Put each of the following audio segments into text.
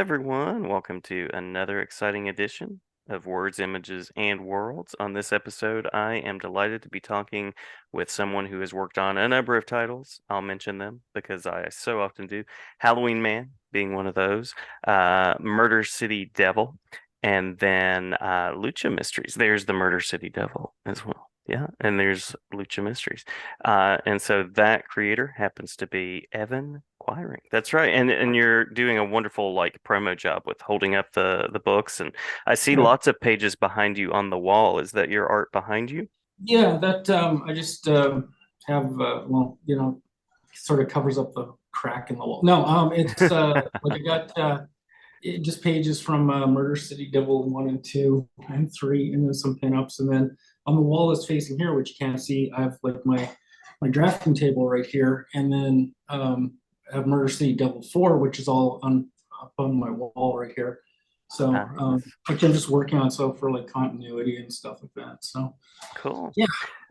Everyone, welcome to another exciting edition of Words, Images, and Worlds. On this episode, I am delighted to be talking with someone who has worked on a number of titles. I'll mention them because I so often do. Halloween Man being one of those, Murder City Devil, and then Lucha Mysteries. There's the Murder City Devil as well. Yeah, and there's Lucha Mysteries. And so that creator happens to be Evan Quiring. That's right. And you're doing a wonderful like promo job with holding up the books, and I see Yeah, lots of pages behind you on the wall. Is that your art behind you? yeah, that I just have sort of covers up the crack in the wall. No, it's like I got just pages from Murder City Devil 1 and 2 and 3, and then some pinups, and then on the wall that's facing here, which you can't see, I have like my drafting table right here, and then I have Murder City Devil 4, which is all on up on my wall right here. So Nice. which I'm just working on so for like continuity and stuff like that. So Cool. yeah.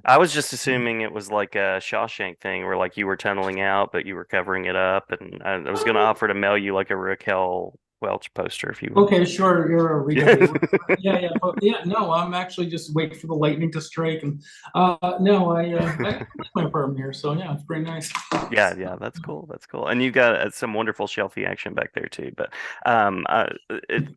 I was just assuming it was like a Shawshank thing where like you were tunneling out, but you were covering it up, and I was going to offer to mail you like a Raquel Welch poster if you would. Okay, sure. You're a Rita Yeah. Hayworth. Yeah, yeah, yeah. No, I'm actually just waiting for the lightning to strike, and no, I like my apartment here, so yeah, it's pretty nice. Yeah, yeah, that's cool. That's cool. And you got some wonderful shelfie action back there too. But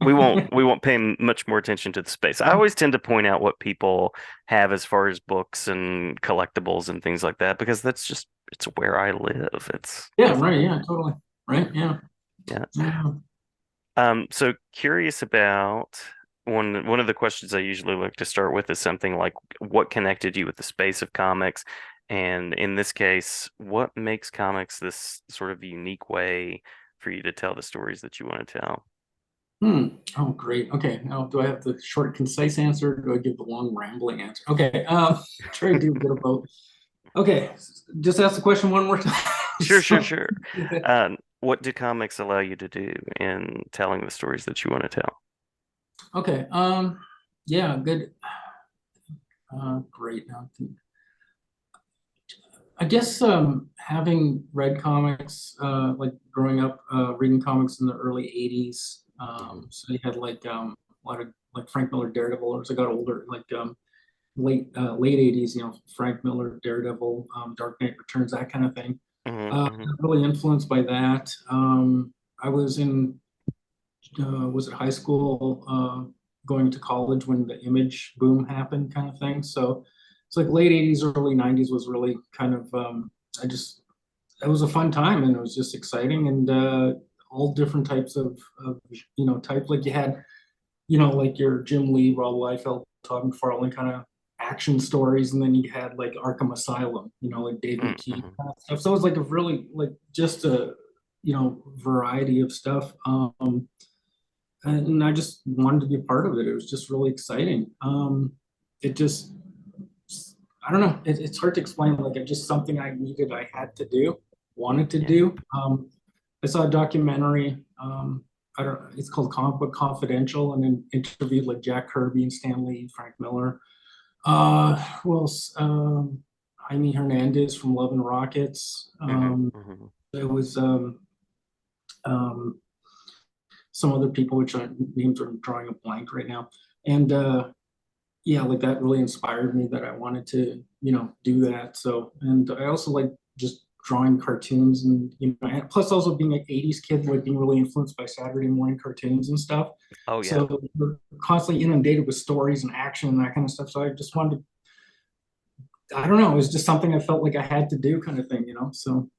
we won't pay much more attention to the space. I always tend to point out what people have as far as books and collectibles and things like that because that's just it's where I live. Yeah, It's right. Yeah, totally. Right. Yeah. yeah. Yeah. So curious about one of the questions I usually look to start with is something like what connected you with the space of comics? And in this case, what makes comics this sort of unique way for you to tell the stories that you want to tell? Hmm. Oh, great. Okay. Now, do I have the short, concise answer? Or do I give the long, rambling answer? Okay. Try to do a bit of both. Okay. Just ask the question one more time. Sure, sure, So, sure. What do comics allow you to do in telling the stories that you want to tell? okay. Yeah. Good. Great. Now, I guess having read comics, like growing up reading comics in the early 80s. Mhm. So you had like a lot of like Frank Miller Daredevil, or as I got older, like late 80s, Frank Miller Daredevil, Dark Knight Returns, that kind of thing. Mhm, mhm. Really influenced by that. I was in was it high school, going to college when the image boom happened, kind of thing. So it's like late 80s, early 90s was really kind of, I just, it was a fun time and it was just exciting, and all different types of, type, like you had, like your Jim Lee, Rob Liefeld, Todd McFarlane kind of action stories, and then you had like Arkham Asylum, like Dave Mhm, McKean mhm. kind of stuff. So it was like a really like just a variety of stuff. And I just wanted to be a part of it. It was just really exciting. It just, I don't know. It's hard to explain. Like it's just something I needed, I had to do, wanted to Yeah. do. I saw a documentary. I don't. It's called Comic Book Confidential, and then interviewed like Jack Kirby and Stan Lee, Frank Miller. Who else? Jaime Hernandez from Love and Rockets. Mhm, mhm. It was um, some other people, which names are drawing a blank right now. And yeah, like that really inspired me that I wanted to, do that. So, and I also like just drawing cartoons, and, and plus also being an 80s kid, like being really influenced by Saturday morning cartoons and stuff. Oh yeah. So we're constantly inundated with stories and action and that kind of stuff. So I just wanted to, I don't know, it was just something I felt like I had to do, kind of thing. So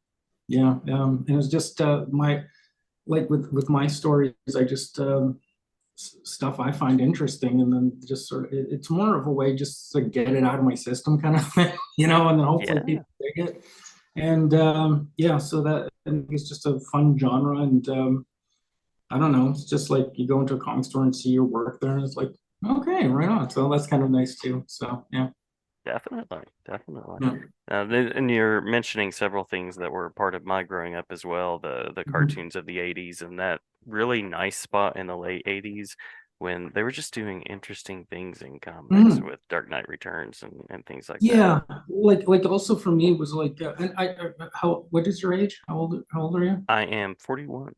yeah, and it was just my, like with my stories, I just stuff I find interesting, and then just sort of it's more of a way just to get it out of my system, kind of thing, and then hopefully Yeah. people dig it. And yeah, so that, I think it's just a fun genre, and I don't know, it's just like you go into a comic store and see your work there, and it's like, okay, right on. So that's kind of nice too. So yeah, Definitely, definitely. yeah. And you're mentioning several things that were part of my growing up as well, the Mhm. cartoons of the 80s and that really nice spot in the late 80s when they were just doing interesting things in comics Mhm. with Dark Knight Returns and things like that. Yeah, like also for me it was like, and how, what is your age? How old are you? I am 41.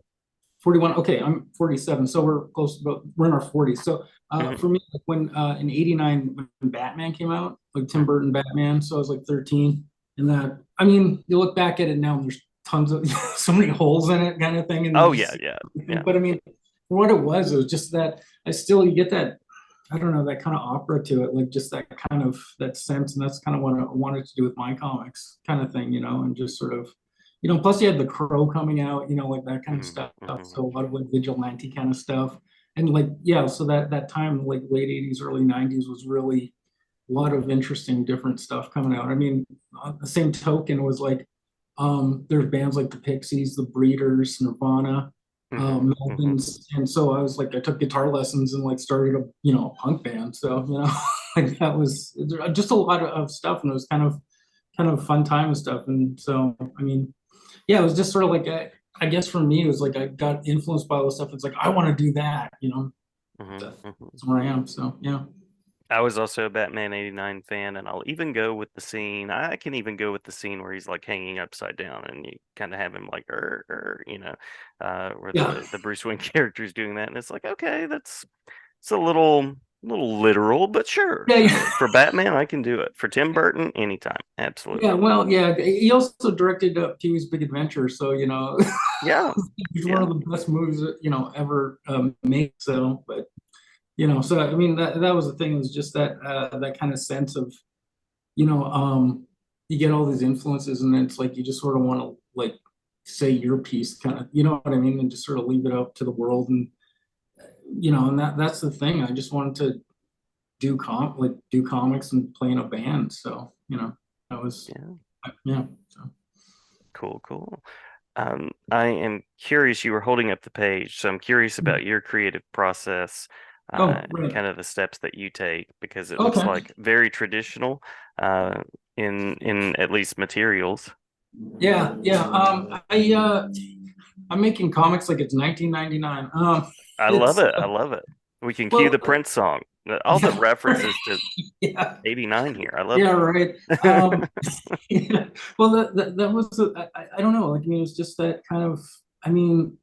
41. Okay, I'm 47, so we're close to about, we're in our 40s. So Hmm. for me, like when in 89 when Batman came out, like Tim Hmm. Burton Batman, so I was like 13. And that, I mean, you look back at it now and there's tons of so many holes in it kind of thing, and you Oh just yeah, see yeah, everything. yeah. But I mean, for what it was just that I still you get that, I don't know, that kind of opera to it, like just that kind of that sense, and that's kind of what I wanted to do with my comics, kind of thing, and just sort of, plus you had the Crow coming out, like that kind of Hmm. stuff. Hmm. So a lot of like vigilante kind of stuff, and like yeah, so that time, like late '80s, early '90s, was really a lot of interesting, different stuff coming out. I mean, on the same token was like, there's bands like the Pixies, the Breeders, Nirvana, Hmm. Hmm. Melvins, and so I was like, I took guitar lessons and like started a punk band. So like that was just a lot of stuff, and it was kind of fun time and stuff. And so I mean, yeah, it was just sort of like I guess for me, it was like I got influenced by all this stuff. It's like I want to do that. Hmm. That's Hmm. where I am. So yeah. I was also a Batman '89 fan, and I'll even go with the scene. I can even go with the scene where he's like hanging upside down, and you kind of have him like, where Yeah. the Bruce Wayne character is doing that, and it's like, okay, it's a little literal, but sure, Yeah, sure. yeah. For Batman, I can do it. For Tim Burton, anytime, absolutely. Yeah, well, yeah. He also directed Pee-wee's Big Adventure, so Yeah, it's one yeah. of the best movies ever made. So, but so I mean that was the thing. Was just that kind of sense of you know you get all these influences, and then it's like you just sort of want to like say your piece, kind of, you know what I mean, and just sort of leave it up to the world, and and that's the thing. I just wanted to do comics and play in a band. So that was Yeah. yeah. So. Cool, cool. I am curious, you were holding up the page, so I'm curious about your creative process, Oh, and right. kind of the steps that you take, because it looks Okay. like very traditional, in at least materials. Yeah, yeah. I'm making comics like it's 1999. I love It's it. I love it. We can cue well, the Prince song. All the yeah, right. references to Yeah, '89 here. I love yeah, right. it. Yeah. Well, that was I don't know. Like, I mean, it's just that kind of. I mean,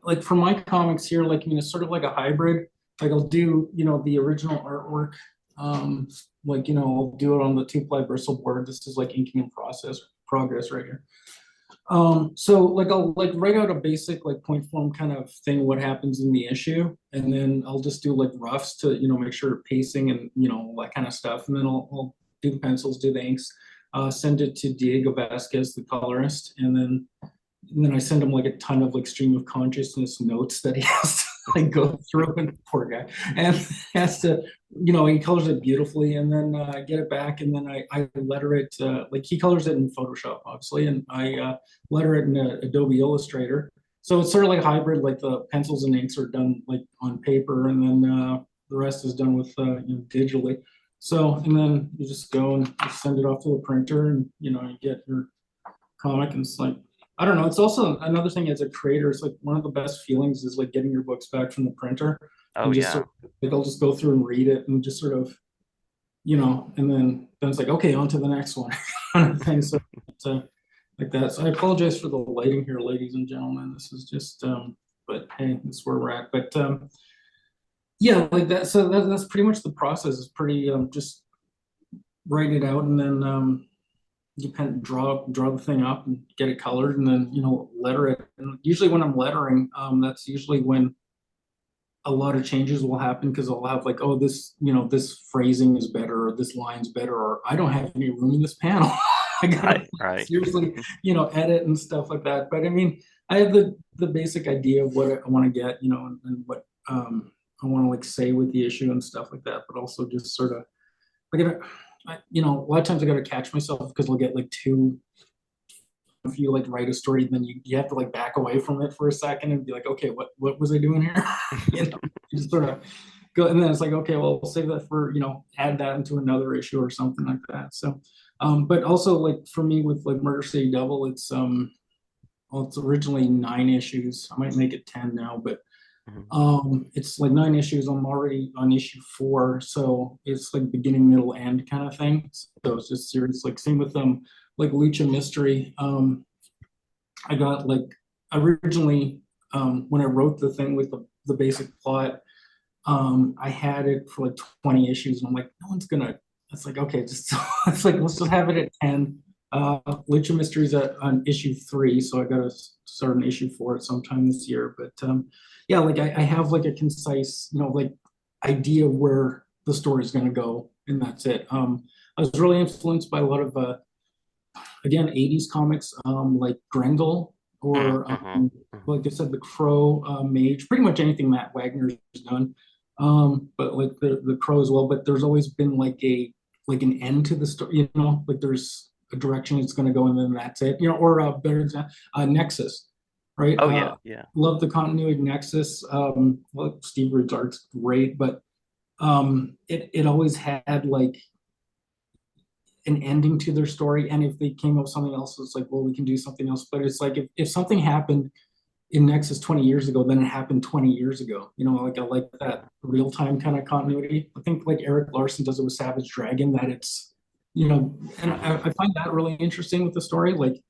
like for my comics here, like, I mean, it's sort of like a hybrid. Like I'll do the original artwork. Um, like I'll do it on the two-ply bristle board. This is like inking in progress right here. So like I'll like write out a basic like point form kind of thing, what happens in the issue, and then I'll just do like roughs to make sure pacing and all that kind of stuff, and then I'll do the pencils, do the inks, send it to Diego Vasquez, the colorist, and then I send him like a ton of like stream of consciousness notes that he has to like go through, and poor guy, and has to, he colors it beautifully, and then I get it back, and then I letter it, like he colors it in Photoshop, obviously, and I letter it in Adobe Illustrator. So it's sort of like hybrid, like the pencils and inks are done like on paper, and then the rest is done with digitally. So, and then you just go and you send it off to the printer, and you get your comic, and it's like, I don't know. It's also another thing as a creator. It's like one of the best feelings is like getting your books back from the printer, Oh and just yeah. sort of, like I'll just go through and read it, and just sort of, and then it's like, okay, on to the next one, kind of thing. So it's, like that. So I apologize for the lighting here, ladies and gentlemen. This is just, but hey, that's where we're at. But yeah, like that. So that's pretty much the process. Is pretty just write it out, and then you kind of draw the thing up and get it colored, and then letter it. And usually when I'm lettering, that's usually when a lot of changes will happen, because I'll have like, oh, this phrasing is better, or this line's better, or I don't have any room in this panel. I gotta Right, right. seriously edit and stuff like that. But I mean, I have the basic idea of what I want to get, and what I want to like say with the issue and stuff like that, but also just sort of like, a lot of times I got to catch myself, because I'll get like too, if you like write a story, then you have to like back away from it for a second and be like, okay, what was I doing here? You just sort of go, and then it's like, okay, well, we'll save that for, add that into another issue or something like that. So, but also like for me with like Murder City Double, it's well, it's originally 9 issues. I might make it 10 now, but Mhm. it's like 9 issues. I'm already on issue 4, so it's like beginning, middle, end kind of thing. So it's just serious. Like same with like Lucha Mystery. I got like originally when I wrote the thing with the basic plot, I had it for like 20 issues, and I'm like, no one's gonna. It's like, okay, just it's like let's just have it at 10. Lich of Mysteries on issue 3, so I gotta start an issue 4 at sometime this year. But yeah, like I have like a concise, like idea of where the story is gonna go, and that's it. I was really influenced by a lot of again 80s comics, like Grendel or Mm. like I said, the Crow, Mage, pretty much anything Matt Wagner's done. But like the Crow as well. But there's always been like an end to the story, like there's a direction it's going to go, and then that's it, or better example, Nexus, right? Oh yeah, yeah. Love the continuity of Nexus. Well, Steve Rude's art's great, but it always had like an ending to their story. And if they came up with something else, it's like, well, we can do something else. But it's like if something happened in Nexus 20 years ago, then it happened 20 years ago. Like I like that real time kind of continuity. I think like Eric Larson does it with Savage Dragon, that it's, and Hmm. I find that really interesting with the story. Like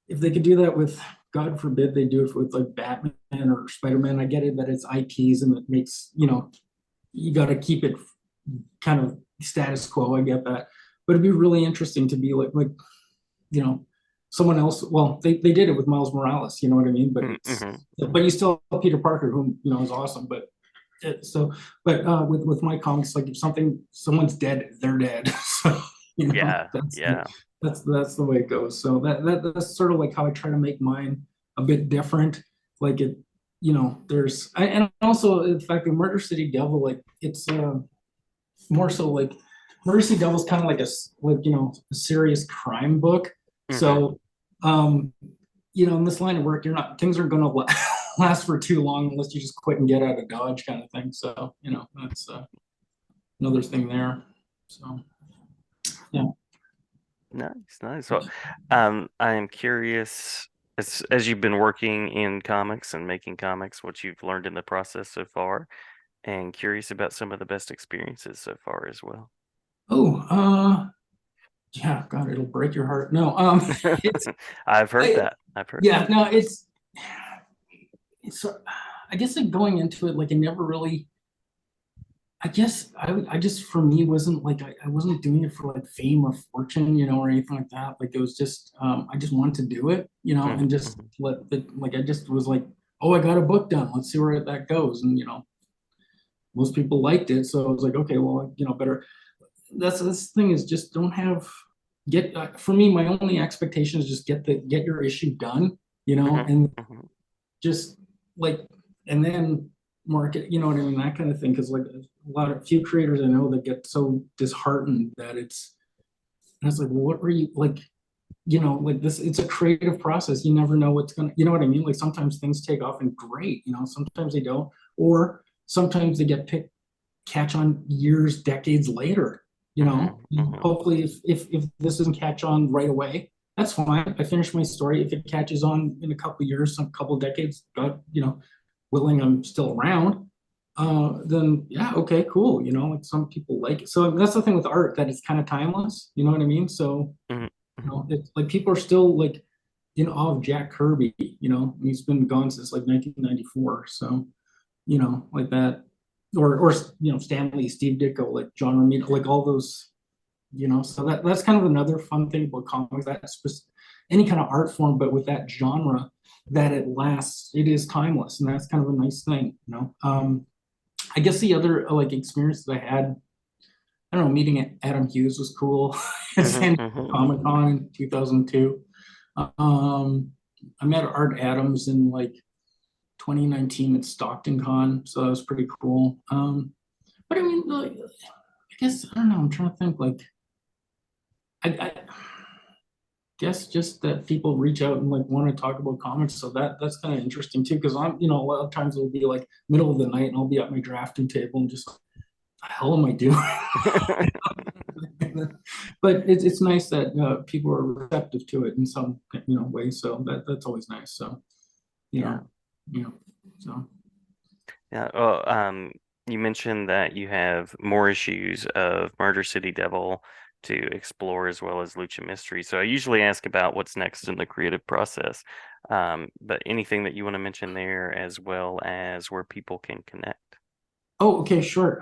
if they could do that with, God forbid, they do it with like Batman or Spider-Man. I get it that it's IPs and it makes, you got to keep it kind of status quo. I get that, but it'd be really interesting to be like you know someone else. Well, they did it with Miles Morales. You know what I mean? But Hmm. but you still have Peter Parker, who is awesome. But so, but with my comics, like if someone's dead, they're dead. So Yeah, that's yeah. that's the way it goes. So that's sort of like how I try to make mine a bit different. Like it, there's and also in fact the Murder City Devil, like it's more so like Mercy Devil's kind of like like a serious crime book. Hmm. So in this line of work, you're not things aren't going to last for too long unless you just quit and get out of Dodge, kind of thing. So that's another thing there. So yeah. Nice, nice. Well, I am curious, as you've been working in comics and making comics, what you've learned in the process so far, and curious about some of the best experiences so far as well. Oh, yeah. God, it'll break your heart. No, it's I've heard I, that. I've heard yeah. that. No, it's. I guess like going into it, like I never really. I guess I just for me wasn't like I wasn't doing it for like fame or fortune, or anything like that. Like it was just I just wanted to do it, Hmm. and just Hmm. let the like I just was like, oh, I got a book done. Let's see where that goes. And most people liked it, so I was like, okay, well, better. That's this thing is just don't have get for me. My only expectation is just get your issue done, Hmm. and Hmm. just like and then market, you know what I mean, that kind of thing. Because like a lot of few creators I know that get so disheartened that it's like, well, what were you like, like this, it's a creative process. You never know what's gonna, you know what I mean, like sometimes things take off and great, sometimes they don't, or sometimes they get picked catch on years, decades later. Hmm. Hmm. Hopefully, if this doesn't catch on right away, that's fine. I finish my story. If it catches on in a couple of years, some couple of decades, God, willing, I'm still around. Then yeah, okay, cool. Like some people like it. So that's the thing with art, that it's kind of timeless. You know what I mean? So Hmm. Hmm. it's like people are still like in awe of Jack Kirby. He's been gone since like 1994. So like that, or Stanley, Steve Ditko, like John Romita, like all those, So that's kind of another fun thing about comics. That's just any kind of art form, but with that genre, that it lasts, it is timeless, and that's kind of a nice thing. I guess the other like experience that I had, I don't know, meeting Adam Hughes was cool at Hmm. San Diego Hmm. Comic Con in 2002. Um, I met Art Adams in like 2019 at Stockton Con, so that was pretty cool. But I mean, like, I guess I don't know. I'm trying to think. Like, I guess just that people reach out and like want to talk about comics, so that's kind of interesting too. Because I'm, a lot of times it'll be like middle of the night, and I'll be at my drafting table and just, the hell am I doing? But it's nice that people are receptive to it in some way. So that's always nice. So you Yeah. know, you know, so. Yeah. Well, you mentioned that you have more issues of Murder City Devil to explore, as well as Lucha Mystery. So I usually ask about what's next in the creative process. But anything that you want to mention there, as well as where people can connect. Oh, okay, sure.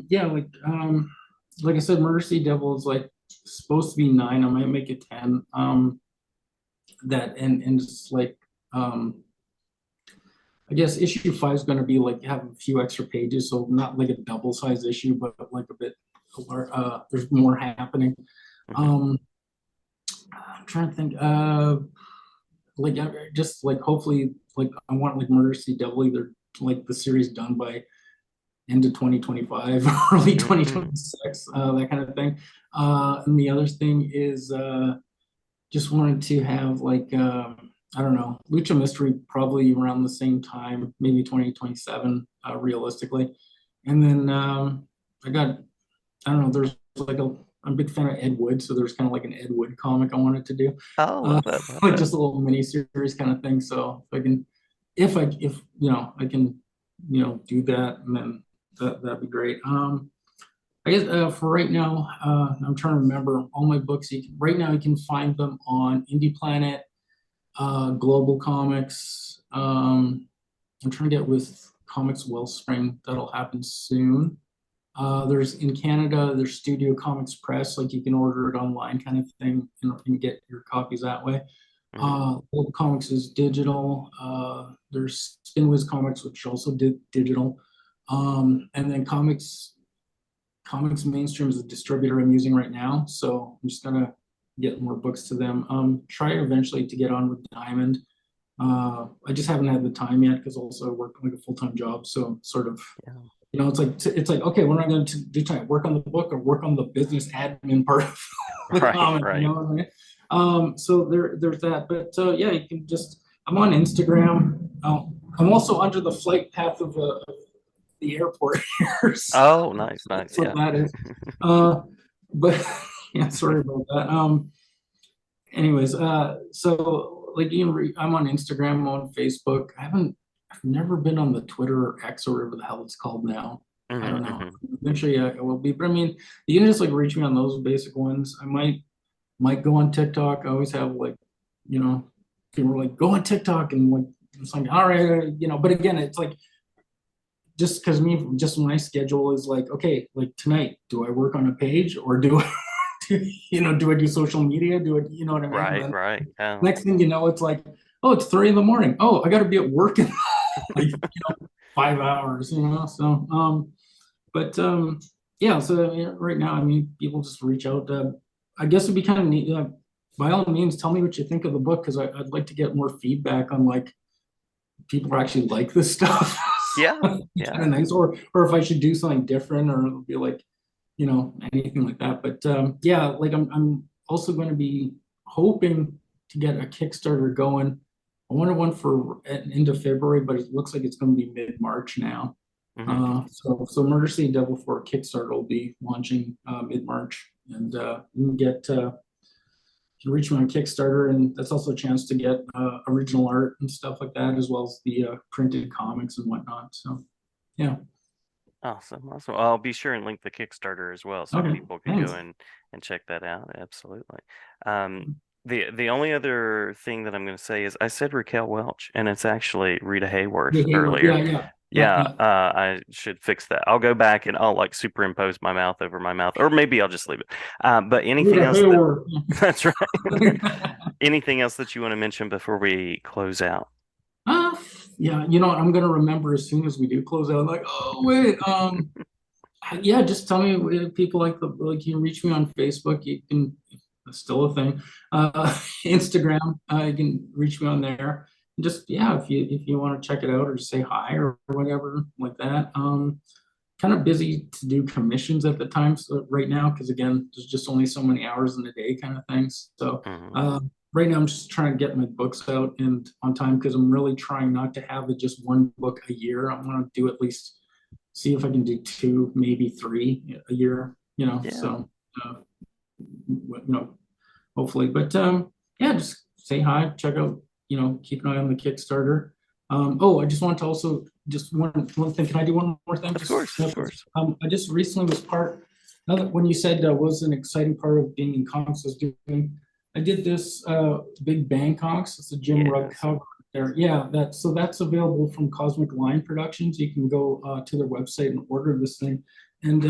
Yeah, like I said, Murder Sea Devil is like supposed to be 9. I might make it 10. That and it's like I guess issue 5 is going to be like have a few extra pages, so not like a double size issue, but like a bit. There's more happening. Hmm. Um, I'm trying to think. Just like hopefully, like I want like Murder Sea Devil either like the series done by end of 2025, early Hmm. 2026, that kind of thing. And the other thing is just wanted to have like I don't know, Lucha Mystery probably around the same time, maybe 2027, realistically. And then I got I don't know, there's like I'm a big fan of Ed Wood, so there's kind of like an Ed Wood comic I wanted to do, Oh, uh, love that, love like that. just a little mini series kind of thing. So if I can do that, and then that'd be great. I guess for right now, I'm trying to remember all my books. Right now, you can find them on Indie Planet, Global Comics. I'm trying to get with Comics Wellspring. That'll happen soon. There's in Canada, there's Studio Comics Press, like you can order it online kind of thing and get your copies that way. Hmm. Global Comics is digital. There's Spinwiz Comics, which also did digital. And then Comics Mainstream is the distributor I'm using right now, so I'm just gonna get more books to them. Try eventually to get on with Diamond. I just haven't had the time yet because also I work like a full-time job, so sort of Yeah. it's like okay, what am I going to do tonight? Work on the book or work on the business admin part of the Right, comic? You right. know what I mean? So there's that. But yeah, you can just I'm on Instagram. I'm also under the flight path of the airport here. So Oh, nice, nice. that's what Yeah. that is. Uh, but yeah, sorry about that. Anyways, so like I'm on Instagram, I'm on Facebook. I've never been on the Twitter or X or whatever the hell it's called now. I Hmm. don't know. Hmm. Eventually, I will be. But I mean, you can just like reach me on those basic ones. I might go on TikTok. I always have like, you know, people are like, go on TikTok and like it's like, all right, but again, it's like just because just my schedule is like, okay, like tonight, do I work on a page or do I do I do social media? Do it, you know what I mean? And Right, then right. Yeah. next thing you know, it's like, oh, it's 3 in the morning. Oh, I got to be at work in like 5 hours. So but yeah. So right now, I mean, people just reach out. I guess it'd be kind of neat. By all means, tell me what you think of the book because I'd like to get more feedback on like people actually like this stuff. Yeah, Kind yeah. of nice, or if I should do something different, or it'll be like anything like that. But yeah, like I'm also going to be hoping to get a Kickstarter going. I wanted one for end of February, but it looks like it's going to be mid-March now. Hmm. So Murder City Devil for Kickstarter will be launching mid-March, and you can reach me on Kickstarter, and that's also a chance to get original art and stuff like that, as well as the printed comics and whatnot. So yeah, Awesome, awesome. I'll be sure and link the Kickstarter as well, so okay, people can go thanks. and check that out. Absolutely. Um, the only other thing that I'm going to say is I said Raquel Welch, and it's actually Rita Hayworth Yeah, Hayward. earlier. Yeah, yeah, yeah, Yeah, yeah. I should fix that. I'll go back and I'll like superimpose my mouth over my mouth, or maybe I'll just leave it. But anything Rita else that Hayward. that's right. Anything else that you want to mention before we close out? uh, yeah, you know what? I'm gonna remember as soon as we do close out. Like, oh wait, yeah, just tell me if people like you can reach me on Facebook. You can it's still a thing. Instagram, you can reach me on there. Just yeah, if you want to check it out or just say hi or whatever like that. Kind of busy to do commissions at the time so right now because again, there's just only so many hours in a day kind of things. So Hmm. uh, right now, I'm just trying to get my books out and on time because I'm really trying not to have it just one book a year. I want to do at least see if I can do two, maybe three a year. Yeah. So hopefully. But yeah, just say hi, check out, keep an eye on the Kickstarter. Oh, I just want to also just one thing. Can I do one more thing? Of Just course, of course. I just recently was part. Now that when you said what was an exciting part of being in comics, I did this Big Bang comics. It's a Jim Rugg Yes. cover there. Yeah, that's available from Cosmic Line Productions. You can go to their website and order this thing. And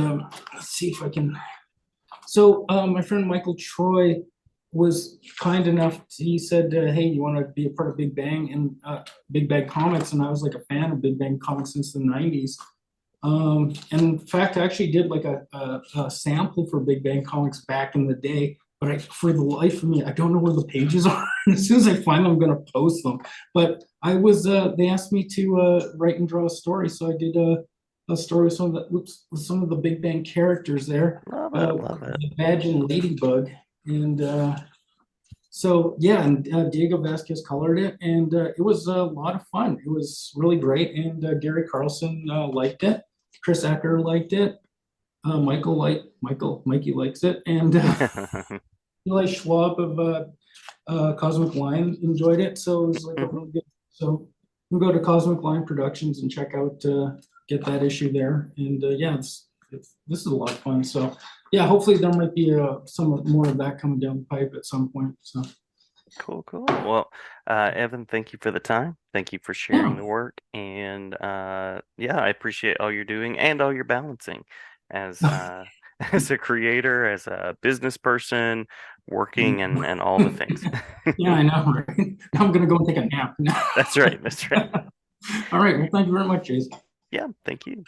let's see if I can. So my friend Michael Troy was kind enough. He said, "Hey, you want to be a part of Big Bang and Big Bang Comics?" And I was like a fan of Big Bang Comics since the '90s. And in fact, I actually did like a sample for Big Bang Comics back in the day. But for the life of me, I don't know where the pages are. As soon as I find them, I'm going to post them. But they asked me to write and draw a story, so I did a story with with some of the Big Bang characters there, Love it. Love it. the Badge and Ladybug, and so yeah, and Diego Vasquez colored it, and it was a lot of fun. It was really great, and Gary Carlson liked it. Chris Acker liked it. Mikey likes it, and Eli Schwab of Cosmic Line enjoyed it. So it was like a Mhm. really good. So you can go to Cosmic Line Productions and check out get that issue there. And yeah, this is a lot of fun. So yeah, hopefully there might be some more of that coming down the pipe at some point. So Cool, cool. Well, Evan, thank you for the time. Thank you for sharing yeah, the work. And yeah, I appreciate all you're doing and all your balancing as as a creator, as a business person, working and all the things. yeah, I know, right? Now I'm gonna go and take a nap. That's right. That's right. All right. Well, thank you very much, Jason. Yeah, thank you.